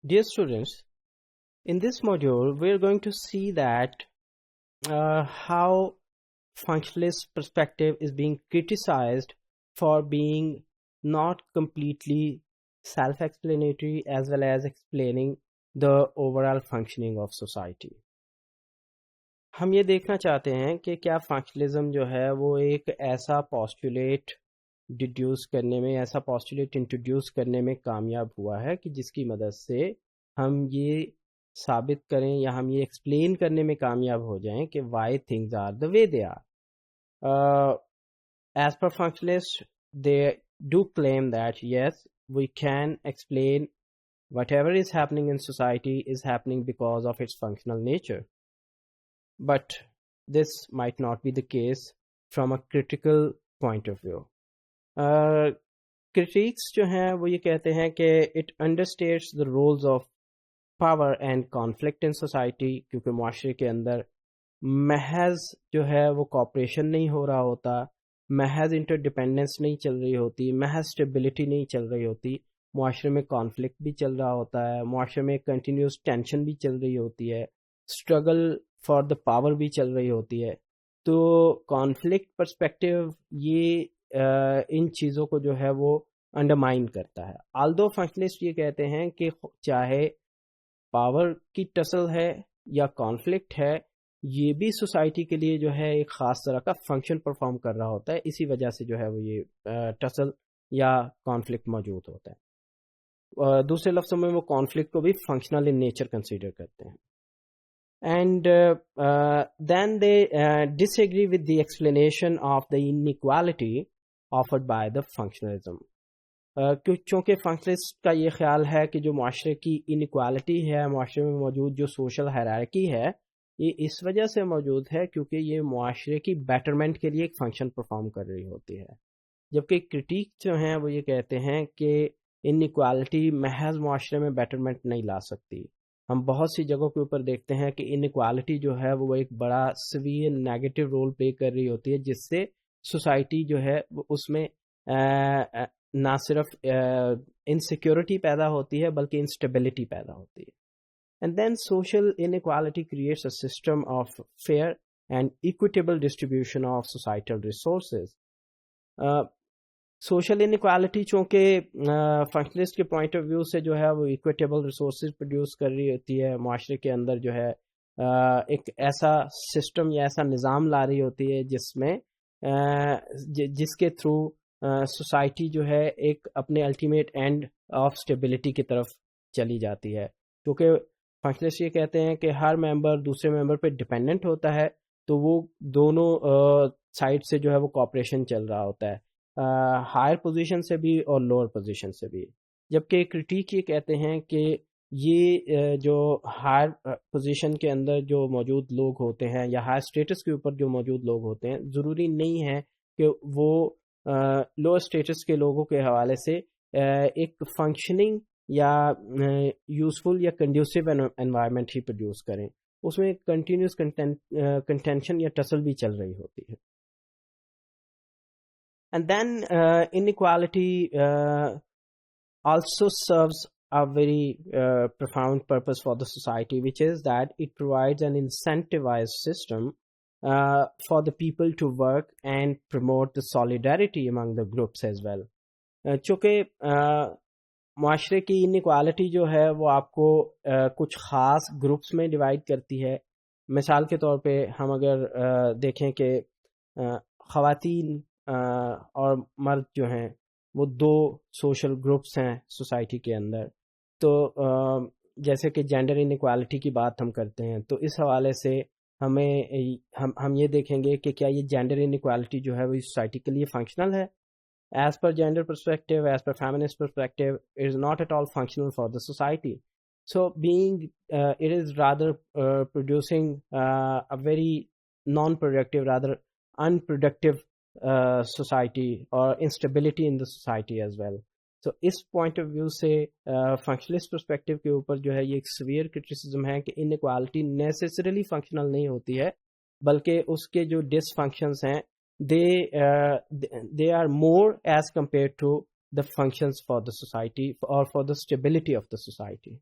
Dear students, in this module, we are going to see that how functionalist perspective is being criticized for being not completely self-explanatory as well as explaining the overall functioning of society. ہم یہ دیکھنا چاہتے ہیں کہ کیا functionalism جو ہے وہ ایک ایسا پوسٹولیٹ ڈیڈیوس کرنے میں، ایسا پوسٹولیٹ انٹروڈیوس کرنے میں کامیاب ہوا ہے کہ جس کی مدد سے ہم یہ ثابت کریں یا ہم یہ ایکسپلین کرنے میں کامیاب ہو جائیں کہ why things are the way they are. As per functionalist they do claim that yes we can explain whatever is happening in society is happening because of its functional nature. But this might not be the case from a critical point of view. Critiques جو ہیں وہ یہ کہتے ہیں کہ it understates the roles of power and conflict in society، کیونکہ معاشرے کے اندر محض جو ہے وہ کوپریشن نہیں ہو رہا ہوتا، محض انٹر ڈیپینڈنس نہیں چل رہی ہوتی، محض اسٹیبلٹی نہیں چل رہی ہوتی، معاشرے میں کانفلکٹ بھی چل رہا ہوتا ہے، معاشرے میں کنٹینیوس ٹینشن بھی چل رہی ہوتی ہے، اسٹرگل فار دا پاور بھی چل رہی ہوتی ہے. تو کانفلکٹ پرسپیکٹو یہ ان چیزوں کو جو ہے وہ انڈرمائن کرتا ہے. آلدو فنکشنلسٹ یہ کہتے ہیں کہ چاہے پاور کی ٹسل ہے یا کانفلکٹ ہے، یہ بھی سوسائٹی کے لیے جو ہے ایک خاص طرح کا فنکشن پرفارم کر رہا ہوتا ہے، اسی وجہ سے جو ہے وہ یہ ٹسل یا کانفلکٹ موجود ہوتا ہے. دوسرے لفظوں میں وہ کانفلکٹ کو بھی فنکشنل ان نیچر کنسیڈر کرتے ہیں. And then they disagree with the explanation of the inequality offered by the functionalism. چونکہ فنکشنلسٹ کا یہ خیال ہے کہ جو معاشرے کی انیکوالٹی ہے، معاشرے میں موجود جو سوشل ہائرارکی ہے، یہ اس وجہ سے موجود ہے کیونکہ یہ معاشرے کی بیٹرمنٹ کے لیے ایک فنکشن پرفارم کر رہی ہوتی ہے. جبکہ کرٹیک جو ہیں وہ یہ کہتے ہیں کہ انیکوالٹی محض معاشرے میں بیٹرمنٹ نہیں لا سکتی. ہم بہت سی جگہوں کے اوپر دیکھتے ہیں کہ انیکوالٹی جو ہے وہ ایک بڑا سویئر نیگیٹو رول پلے کر رہی ہوتی ہے، جس سے سوسائٹی جو ہے وہ اس میں نہ صرف انسیکیورٹی پیدا ہوتی ہے بلکہ انسٹیبلٹی پیدا ہوتی ہے. And then social inequality creates a system of fair and equitable distribution of societal resources. Social inequality چونکہ فنکشنلسٹ کے پوائنٹ آف ویو سے جو ہے وہ ایکویٹیبل ریسورسز پروڈیوس کر رہی ہوتی ہے، معاشرے کے اندر جو ہے ایک ایسا سسٹم یا ایسا نظام لا رہی ہوتی ہے جس میں جس کے تھرو سوسائٹی جو ہے ایک اپنے الٹیمیٹ اینڈ آف اسٹیبلٹی کی طرف چلی جاتی ہے. کیونکہ فنکشنلسٹ یہ کہتے ہیں کہ ہر ممبر دوسرے ممبر پہ ڈپینڈنٹ ہوتا ہے، تو وہ دونوں سائڈ سے جو ہے وہ کوآپریشن چل رہا ہوتا ہے، ہائر پوزیشن سے بھی اور لوور پوزیشن سے بھی. جبکہ کرٹیک یہ کہتے ہیں کہ یہ جو ہائر پوزیشن کے اندر جو موجود لوگ ہوتے ہیں یا ہائر اسٹیٹس کے اوپر جو موجود لوگ ہوتے ہیں، ضروری نہیں ہے کہ وہ لوور اسٹیٹس کے لوگوں کے حوالے سے ایک فنکشننگ یا یوزفل یا کنڈیوسو انوائرمنٹ ہی پروڈیوس کریں، اس میں کنٹینیوس کنٹینشن یا ٹسل بھی چل رہی ہوتی ہے. And then inequality also serves a very profound purpose for the society, which is that it provides an incentivized system for the people to work and promote the solidarity among the groups as well. چونکہ معاشرے کی inequality جو ہے وہ آپ کو کچھ خاص گروپس میں ڈیوائڈ کرتی ہے. مثال کے طور پہ ہم اگر دیکھیں کہ خواتین اور مرد جو ہیں وہ دو سوشل گروپس ہیں سوسائٹی کے اندر. تو جیسے کہ جینڈر انیکوالٹی کی بات ہم کرتے ہیں تو اس حوالے سے ہم یہ دیکھیں گے کہ کیا یہ جینڈر انیکوالٹی جو ہے وہ سوسائٹی کے لیے فنکشنل ہے. As per gender perspective, as per feminist perspective, it is not at all functional for the society. So being it is rather producing a very non productive, rather unproductive society or instability in the society as well. So اس point of view سے functionalist perspective کے اوپر جو ہے یہ ایک severe criticism ہے کہ انیکوالٹی نیسیسریلی فنکشنل نہیں ہوتی ہے، بلکہ اس کے جو ڈس فنکشنز ہیں they are more as compared to the functions for the society or for the stability of the society.